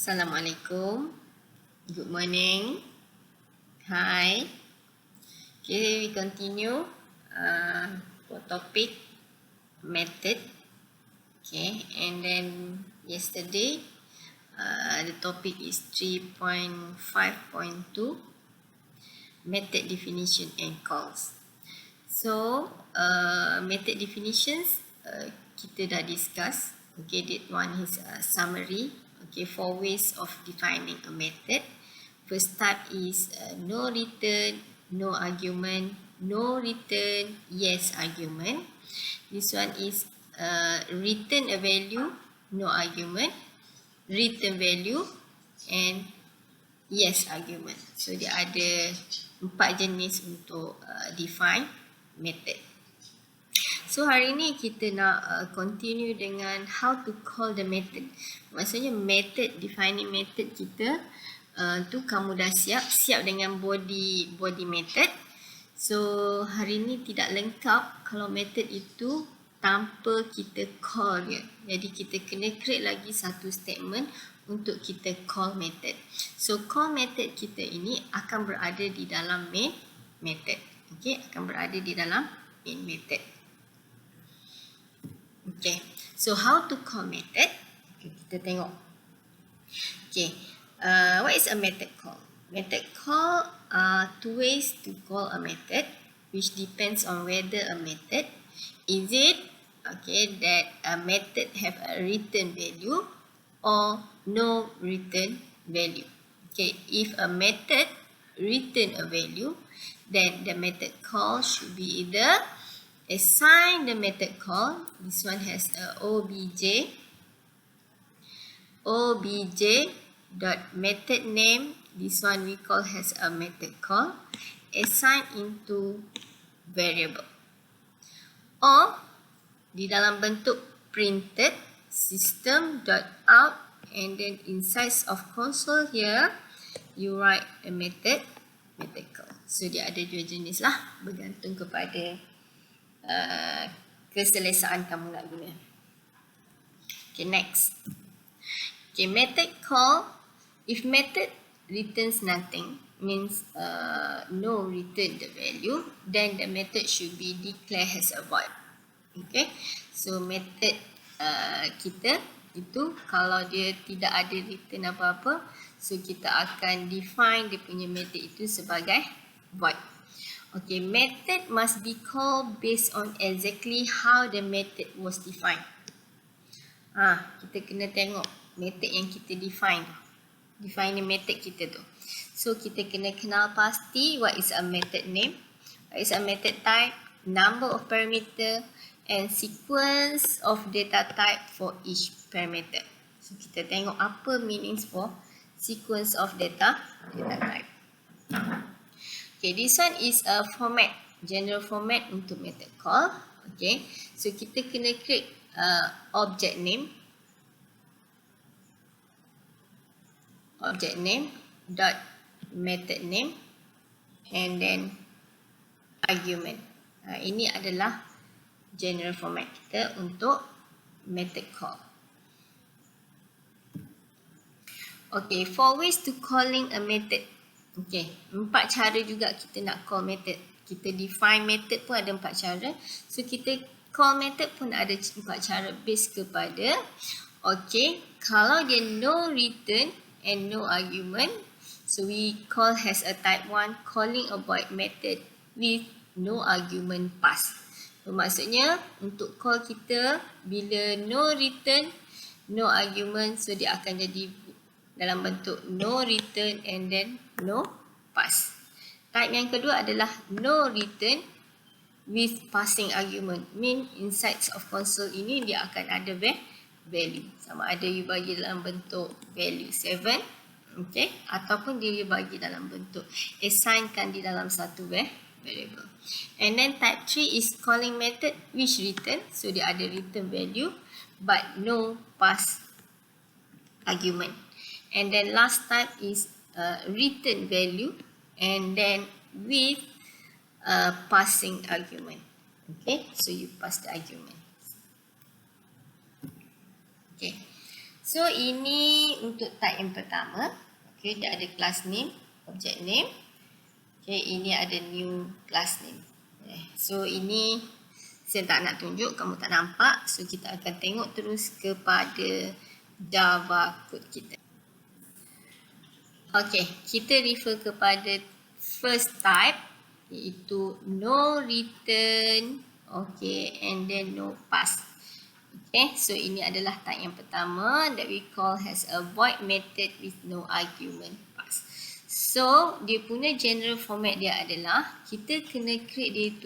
Assalamualaikum. Good morning. Hi. Okay, we continue for topic method. Okay, and then yesterday the topic is 3.5.2 method definition and calls. So method definitions kita dah discuss. Okay, that one is a summary. Okay, 4 ways of defining a method. First type is no return, no argument, no return, yes argument. This one is return a value, no argument, return value and yes argument. So dia ada 4 jenis untuk define method. So hari ni kita nak continue dengan how to call the method. Maksudnya method, defining method kita tu kamu dah siap dengan body method. So hari ni tidak lengkap kalau method itu tanpa kita call dia. Jadi kita kena create lagi satu statement untuk kita call method. So call method kita ini akan berada di dalam main method. Okay, akan berada di dalam main method. Okay, so how to call method? Okay, kita tengok. Okay, what is a method call? Method call are 2 ways to call a method, which depends on whether a method is it that a method have a return value or no return value. Okay, if a method return a value, then the method call should be either assign the method call. This one has a obj dot method name. This one we call has a method call. Assign into variable. Or di dalam bentuk printed system dot out, and then inside of console here you write a method call. So dia ada 2 jenis lah, bergantung kepada keselesaan kamu nak guna. Okay, next. Okay, method call. If method returns nothing, means no return the value, then the method should be declared as a void. Okay, so method kita itu kalau dia tidak ada return apa-apa, so kita akan define dia punya method itu sebagai void. Okay, method must be called based on exactly how the method was defined. Kita kena tengok method yang kita define method kita tu. So kita kena kenal pasti what is a method name, what is a method type, number of parameter and sequence of data type for each parameter. So kita tengok apa meanings for sequence of data type. Okay, this one is a format, general format untuk method call. Okay, so kita kena create object name dot method name and then argument. Ini adalah general format kita untuk method call. Okay, 4 ways to calling a method. Okay, 4 cara juga kita nak call method. Kita define method pun ada 4 cara. So kita call method pun ada 4 cara based kepada okay, kalau dia no return and no argument, so we call has a type 1 calling a void method with no argument pass. So maksudnya untuk call kita bila no return, no argument, so dia akan jadi dalam bentuk no return and then no pass. Type yang kedua adalah no return with passing argument. Mean inside of console ini dia akan ada value. Sama ada you bagi dalam bentuk value 7, okay, ataupun dia bagi dalam bentuk assignkan di dalam satu variable. And then type 3 is calling method which return. So dia ada return value but no pass argument. And then last type is return value and then with passing argument. Okay, so you pass the argument. Okay, so So ini untuk type yang pertama. Okay, dia ada class name, object name. Okay, ini ada new class name. Okay. So ini saya tak nak tunjuk, kamu tak nampak. So kita akan tengok terus kepada Java code kita. Okay, kita refer kepada first type, iaitu no return, okay, and then no pass. Okay, so ini adalah type yang pertama that we call has a void method with no argument pass. So, dia punya general format dia adalah kita kena create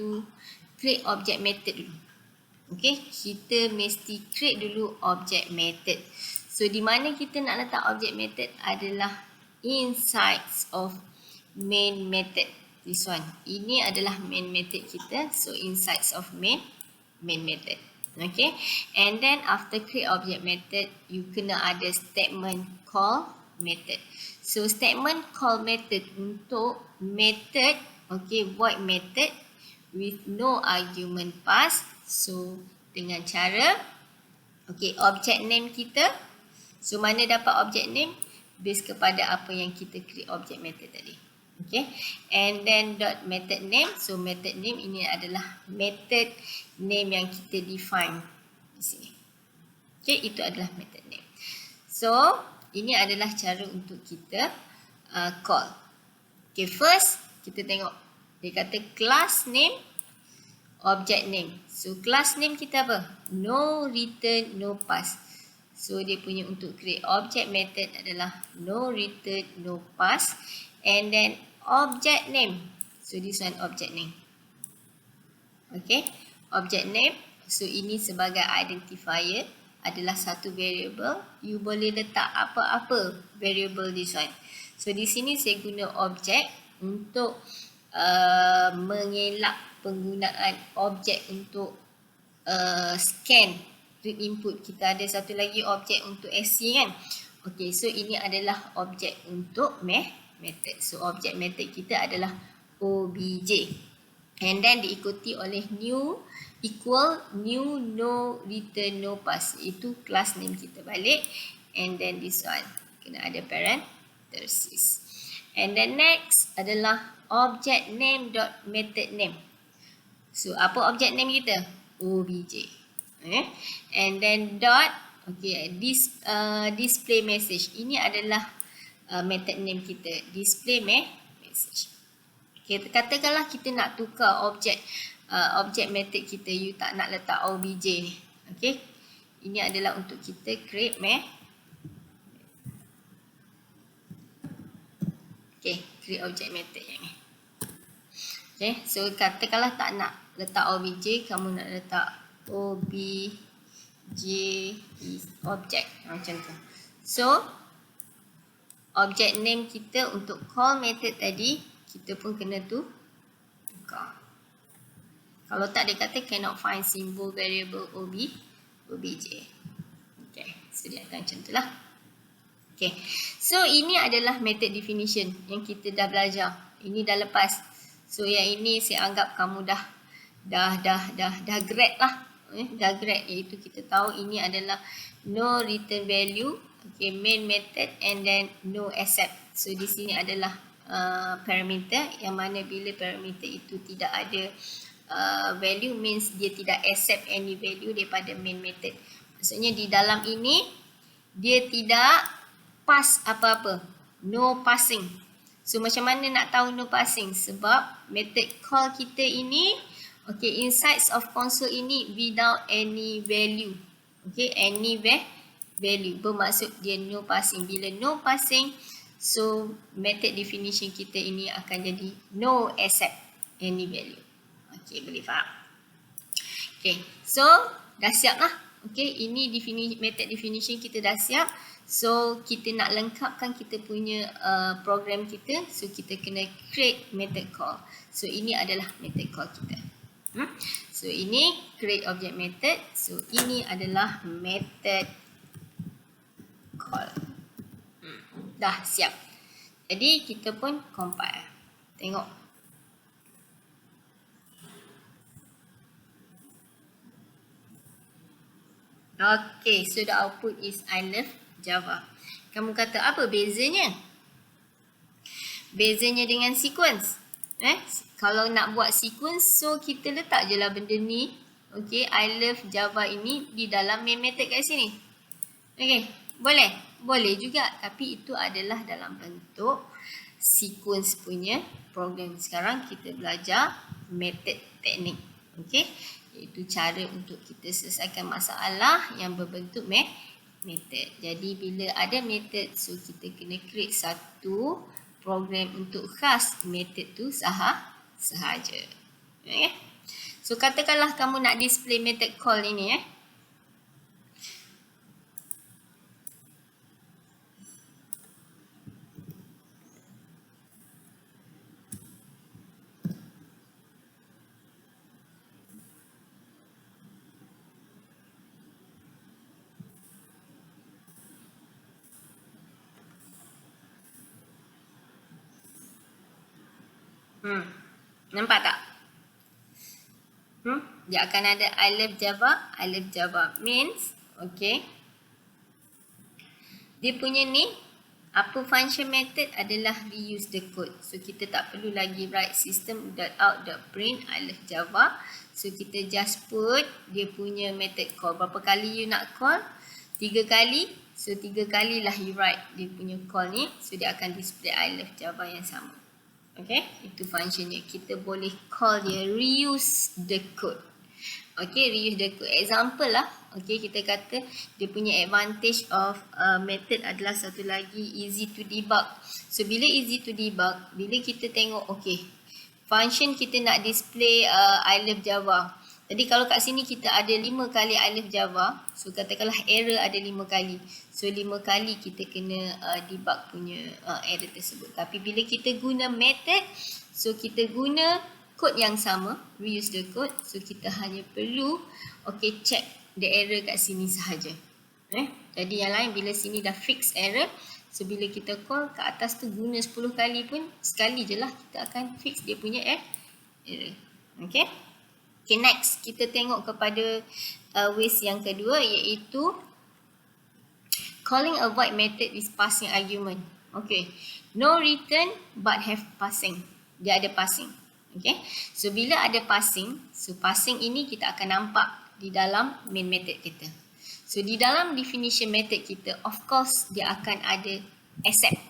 object method dulu. Okay, kita mesti create dulu object method. So, di mana kita nak letak object method adalah inside of main method. This one. Ini adalah main method kita. So, inside of main method. Okay, and then after create object method, you kena ada statement call method. So statement call method untuk method, okay, void method with no argument pass. So dengan cara, okay, object name kita. So mana dapat object name? Based kepada apa yang kita create object method tadi. Okay, and then dot method name. So method name ini adalah method name yang kita define di sini. Okay, itu adalah method name. So ini adalah cara untuk kita call. Okay, first kita tengok dia kata class name, object name. So class name kita apa? No return, no pass. So dia punya untuk create object method adalah no return, no pass. And then object name. So this one object name. Okay, object name. So ini sebagai identifier, adalah satu variable. You boleh letak apa-apa variable this one. So di sini saya guna object untuk mengelak penggunaan objek untuk scan read input. Kita ada satu lagi objek untuk SC kan. Okay, so ini adalah objek untuk method. So objek method kita adalah obj. And then diikuti oleh new equal new no return no pass. Itu class name kita balik. And then this one kena ada parenthesis. And then next adalah object name dot method name. So apa object name kita? Obj. Okay. And then dot, okay, this display message. Ini adalah method name kita. Display message. Okay, katakanlah kita nak tukar objek method kita, you tak nak letak obj ni. Okay, ini adalah untuk kita create okay, create object method yang ni. Okay, so katakanlah tak nak letak obj, kamu nak letak obj is object macam tu. So object name kita untuk call method tadi kita pun kena tukar. Kalau tak, dia kata cannot find symbol variable obj. Okay, so dia akan macam tu lah. Okay, so ini adalah method definition yang kita dah belajar. Ini dah lepas. So yang ini saya anggap kamu dah grad lah. Dah grad, iaitu kita tahu ini adalah no return value, okay, main method, and then no accept. So di sini adalah parameter, yang mana bila parameter itu tidak ada value means dia tidak accept any value daripada main method. Maksudnya di dalam ini dia tidak pass apa-apa, no passing. So macam mana nak tahu no passing? Sebab method call kita ini, okay, inside of console ini without any value. Okay, any value bermaksud dia no passing. Bila no passing, so method definition kita ini akan jadi no accept any value. Okay, boleh faham? Okay, so dah siap lah. Okay, ini method definition kita dah siap. So kita nak lengkapkan kita punya program kita. So kita kena create method call. So ini adalah method call kita. So ini create object method. So ini adalah method call. Dah siap. Jadi kita pun compile. Tengok. Okay, so the output is I love Java. Kamu kata apa bezanya? Bezanya dengan sequence. Kalau nak buat sequence, so kita letak je lah benda ni. Okay, I love Java ini di dalam main method kat sini. Okay, boleh? Boleh juga. Tapi itu adalah dalam bentuk sequence punya program. Sekarang kita belajar method teknik. Okay, iaitu cara untuk kita selesaikan masalah yang berbentuk method. Jadi bila ada method, so kita kena create satu program untuk khas method tu sahaja. Okay. So katakanlah kamu nak display method call ini Nampak tak? Dia akan ada I love Java. I love Java means, okay, dia punya ni, apa function method adalah reuse the code. So kita tak perlu lagi write system.out.print I love Java. So kita just put dia punya method call. Berapa kali you nak call? 3 kali. So 3 kali lah you write dia punya call ni. So dia akan display I love Java yang sama. Okay, itu functionnya. Kita boleh call dia reuse the code. Okay, reuse the code. Example lah. Okay, kita kata dia punya advantage of method adalah satu lagi, easy to debug. So bila easy to debug, bila kita tengok, okay, function kita nak display I love Java. Jadi kalau kat sini kita ada 5 kali I love Java, so katakanlah error ada 5 kali. So 5 kali kita kena debug punya error tersebut. Tapi bila kita guna method, so kita guna kod yang sama, reuse the code. So kita hanya perlu check the error kat sini sahaja. Jadi yang lain bila sini dah fix error, so bila kita call kat atas tu guna 10 kali pun sekali je lah kita akan fix dia punya error. Okay. Okay, next kita tengok kepada ways yang kedua, iaitu calling a void method with passing argument. Okay, no return but have passing. Dia ada passing. Okay, so bila ada passing, so passing ini kita akan nampak di dalam main method kita. So di dalam definition method kita, of course dia akan ada accept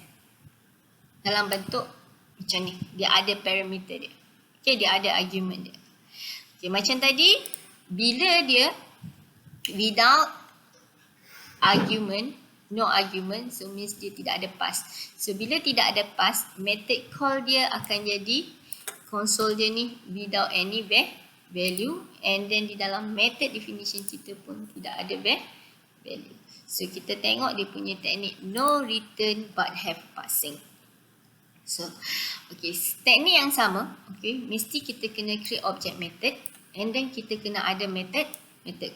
dalam bentuk macam ni. Dia ada parameter dia. Okay, dia ada argument dia. Okay, macam tadi, bila dia without argument, no argument, so means dia tidak ada pass. So bila tidak ada pass, method call dia akan jadi console dia ni without any value, and then di dalam method definition kita pun tidak ada value. So kita tengok dia punya teknik no return but have passing. So, okay, teknik yang sama, okay, mesti kita kena create object method, and then kita kena ada method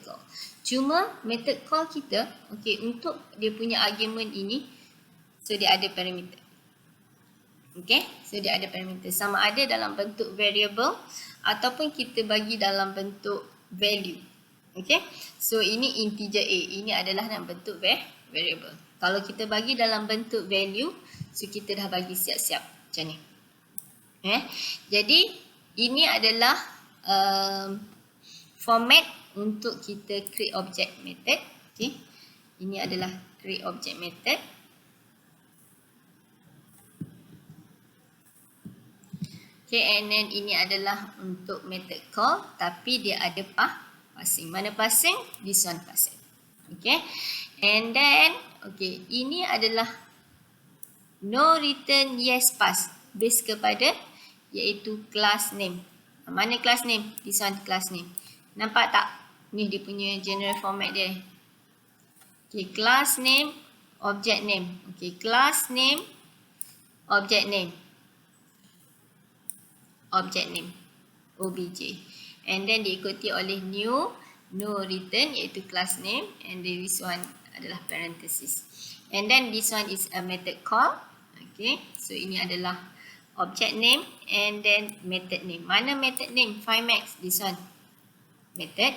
call. Cuma method call kita, okay, untuk dia punya argument ini, so dia ada parameter. Okay, so dia ada parameter. Sama ada dalam bentuk variable ataupun kita bagi dalam bentuk value. Okay, so ini integer A, ini adalah dalam bentuk variable. Kalau kita bagi dalam bentuk value, so kita dah bagi siap-siap macam ni. Jadi ini adalah format untuk kita create object method. Okay, ini adalah create object method. Okay, and then ini adalah untuk method call, tapi dia ada passing. Mana passing? This one passing. Okay, and then okay, ini adalah no return yes pass based kepada iaitu class name. Mana class name? This one class name. Nampak tak? Ni dia punya general format dia. Okay, class name, object name. Okay, class name, object name. Object name, obj. And then diikuti oleh new, no return iaitu class name, and then this one adalah parenthesis. And then this one is a method call. Okay, so ini adalah object name and then method name. Mana method name? Fimax, this one. Method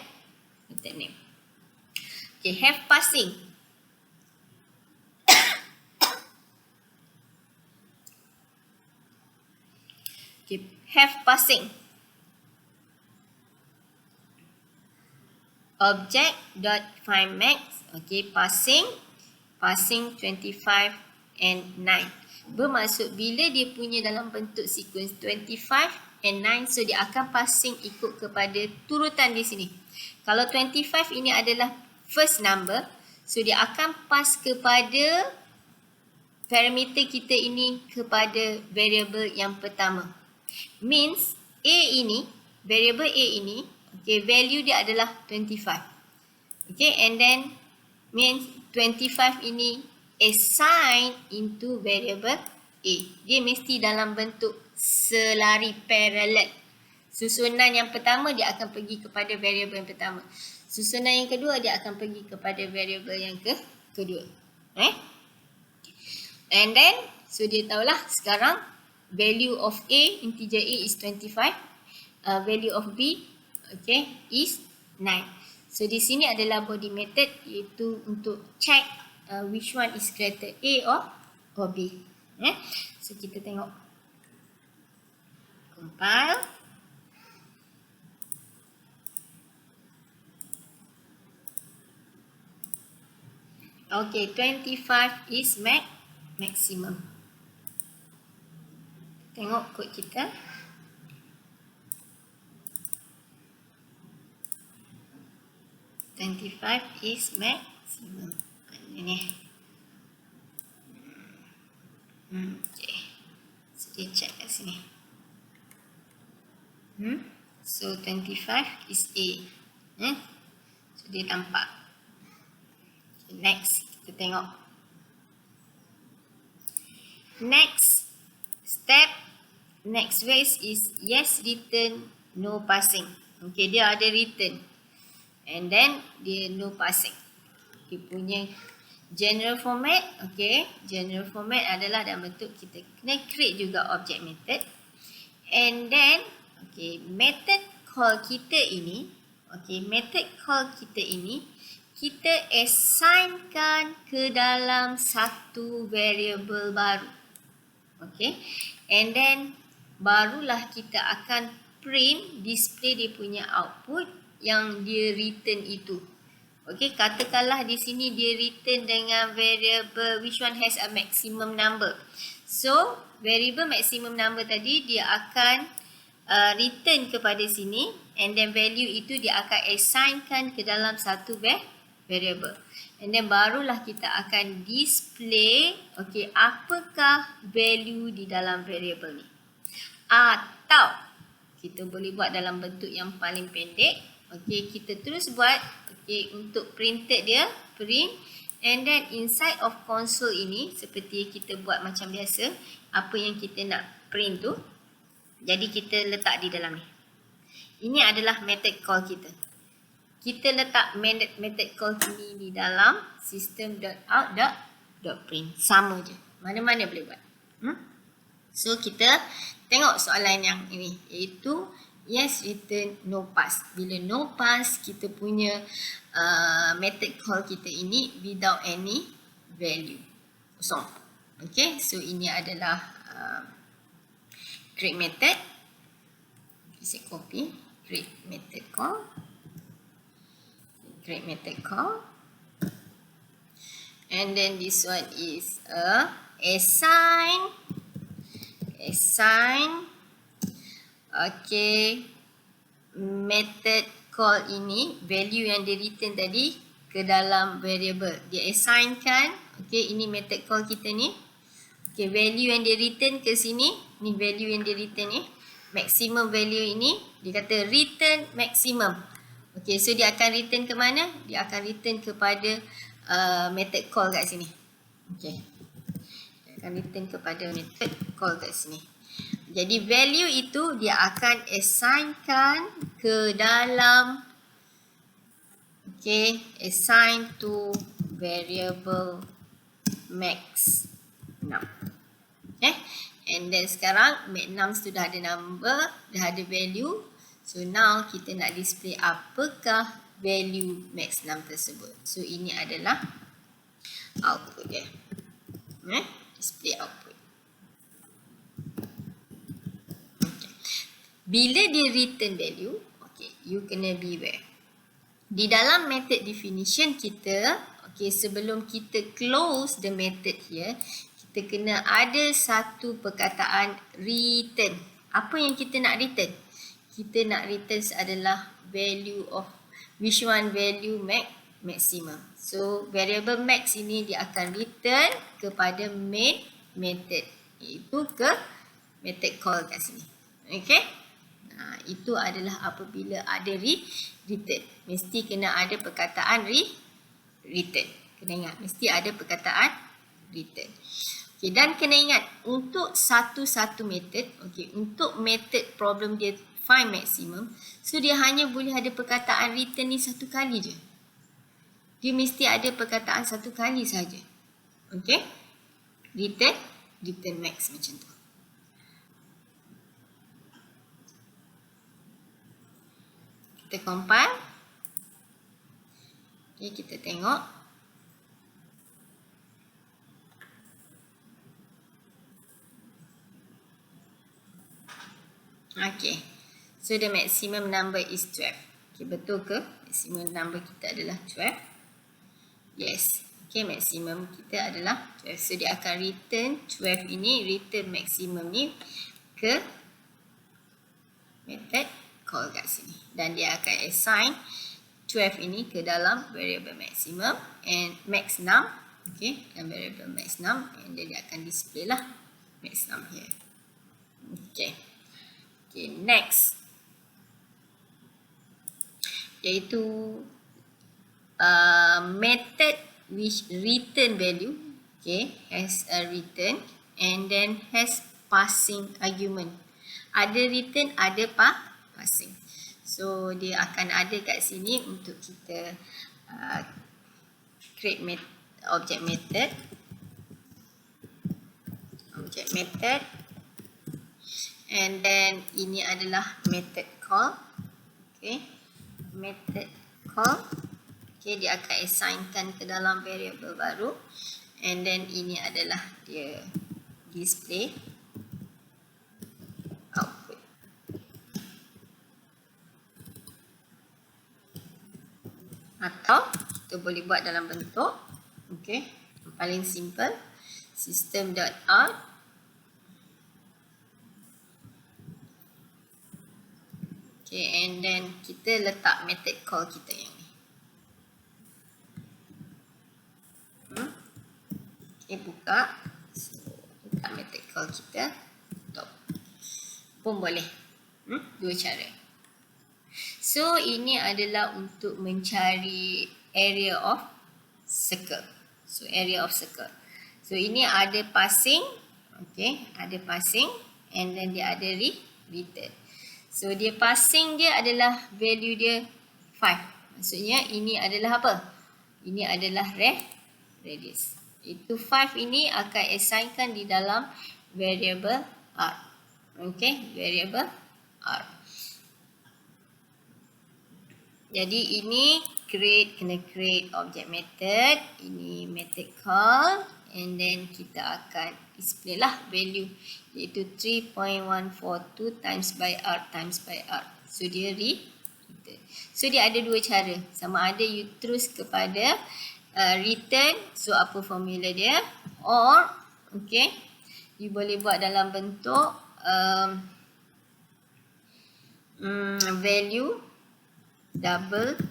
name. Okay, have passing. Okay, have passing. Object.findMax. Okay, passing 25 and 9. Bermaksud bila dia punya dalam bentuk sequence 25 and 9, so dia akan passing ikut kepada turutan di sini. Kalau 25 ini adalah first number, so dia akan pass kepada parameter kita ini kepada variable yang pertama. Means A ini, variable A ini, okay, value dia adalah 25. Okay, and then means 25 ini assign into variable A. Dia mesti dalam bentuk selari parallel. Susunan yang pertama dia akan pergi kepada variable yang pertama. Susunan yang kedua dia akan pergi kepada variable yang kedua. And then, so dia tahulah sekarang value of A, integer A is 25. Value of B, okay, is 9. So di sini adalah body method, iaitu untuk check which one is greater, A or B. So kita tengok. Compile. Okay, 25 is maximum. Tengok kod kita. is maximum. Ini. Okay. So dia check kat sini. So 25 is A. So dia nampak. Okay, next kita tengok. Next step, next ways is yes return, no passing. Okay, dia ada return. And then dia no passing. Dia punya general format, okay, general format adalah dalam bentuk kita kena create juga object method. And then, okay, method call kita ini, okay, method call kita ini kita assignkan ke dalam satu variable baru. Okay, and then barulah kita akan print, display dia punya output yang dia return itu. Okay, katakanlah di sini dia return dengan variable which one has a maximum number. So, variable maximum number tadi dia akan return kepada sini, and then value itu dia akan assignkan ke dalam satu variable. And then barulah kita akan display, okay, apakah value di dalam variable ni. Atau kita boleh buat dalam bentuk yang paling pendek. Okay, kita terus buat, okay, untuk printed dia, print, and then inside of console ini, seperti kita buat macam biasa, apa yang kita nak print tu, jadi kita letak di dalam ni. Ini adalah method call kita. Kita letak method call ini di dalam system.out.print. Sama je. Mana-mana boleh buat. So kita tengok soalan yang ini, iaitu yes return, no pass. Bila no pass, kita punya method call kita ini without any value. Kosong. Okay, so ini adalah create method. Saya copy create method call. Create method call. And then this one is assign. Okay, method call ini value yang dia return tadi ke dalam variable. Dia assignkan, okay, ini method call kita ni. Okay, value yang dia return ke sini, ni value yang dia return ni. Maximum value ini, dia kata return maximum. Okay, so dia akan return ke mana? Dia akan return kepada method call kat sini. Okay, dia akan return kepada method call kat sini. Jadi value itu dia akan assignkan ke dalam, okay, assign to variable max 6. And then sekarang max 6 sudah ada number, dah ada value. So now kita nak display apakah value max 6 tersebut. So ini adalah output dia. Display output. Bila dia return value, okay, you kena beware. Di dalam method definition kita, okay, sebelum kita close the method here, kita kena ada satu perkataan return. Apa yang kita nak return? Kita nak return adalah value of which one value maximum. So variable max ini dia akan return kepada main method, iaitu ke method call kat sini. Okay? Itu adalah apabila ada return. Mesti kena ada perkataan return. Kena ingat, mesti ada perkataan return. Okay, dan kena ingat, untuk satu-satu method, okay, untuk method problem dia find maximum, so dia hanya boleh ada perkataan return ni satu kali je. Dia mesti ada perkataan satu kali saja. Okay? Return max macam tu. Kita compile. Okay, kita tengok. Okay. So the maximum number is 12. Okay, betul ke? Maximum number kita adalah 12. Yes. Okay, maximum kita adalah 12. So dia akan return 12 ini, return maximum ni ke method call kat sini. Dan dia akan assign 12 ini ke dalam variable maximum and max num. Okay, dan variable max num, and then dia akan display lah max num here. Okay. Okay, next. Iaitu method which return value, okay, has a return and then has passing argument. Ada return, ada passing. So dia akan ada kat sini untuk kita create object method. Object method. And then ini adalah method call. Okay. Method call. Okay, dia akan assignkan ke dalam variable baru. And then ini adalah dia display output. Atau kita boleh buat dalam bentuk, okay, yang paling simple, system.out okay, and then kita letak method call kita yang ni. Okay, buka. So, letak method call kita. Top. Pun boleh. Dua cara. So, ini adalah untuk mencari area of circle. So, area of circle. So, ini ada passing. Okay, ada passing. And then dia ada return. So, dia passing dia adalah value dia 5. Maksudnya, ini adalah apa? Ini adalah radius. Itu 5 ini akan assignkan di dalam variable r. Okay, variable r. Jadi, ini kena create object method. Ini method call. And then, kita akan display lah value. Iaitu 3.142 times by r times by r. So dia return. So dia ada dua cara. Sama ada you terus kepada return. So apa formula dia? Or okay, you boleh buat dalam bentuk value double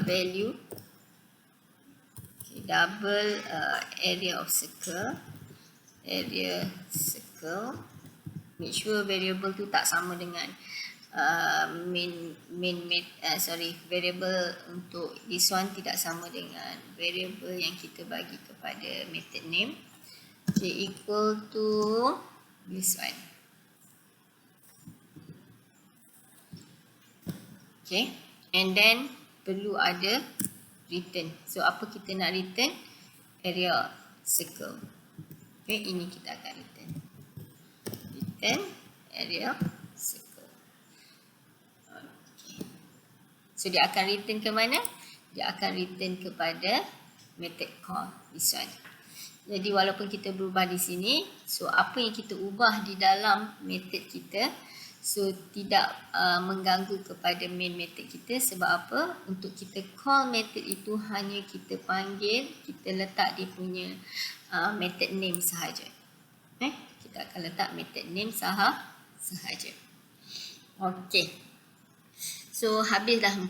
value okay, double area of circle. Area circle, make sure variable tu tak sama dengan variable untuk this one tidak sama dengan variable yang kita bagi kepada method name. Okay, equal to this one. Okay, and then perlu ada return. So apa kita nak return? Area circle. Okay, ini kita akan return. Return area circle. Okay. So dia akan return ke mana? Dia akan return kepada method call this one. Jadi walaupun kita berubah di sini, so apa yang kita ubah di dalam method kita, So tidak mengganggu kepada main method kita. Sebab apa? Untuk kita call method itu hanya kita panggil, kita letak dia punya method name sahaja. Kita akan letak method name sahaja. Okey. So habislah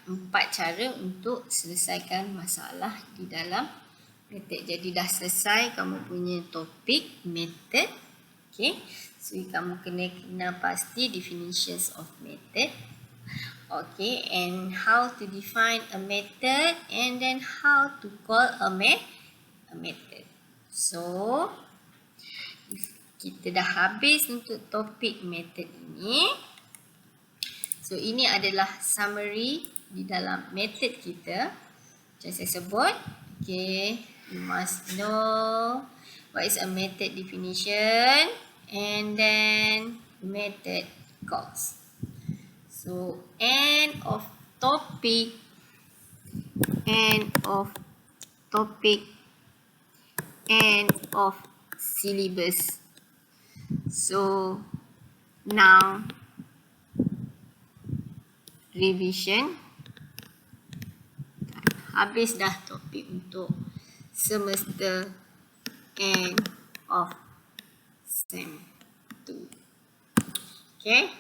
empat cara untuk selesaikan masalah di dalam method. Jadi dah selesai kamu punya topik method. Okay. So kamu kena kenal pasti definitions of method. Okay. And how to define a method and then how to call a method. So kita dah habis untuk topik method ini. So ini adalah summary di dalam method kita. Macam saya sebut, okay, you must know what is a method definition and then method calls. So end of topic, end of syllabus. So now revision. Habis dah topik untuk semester end of SEM 2. Okay.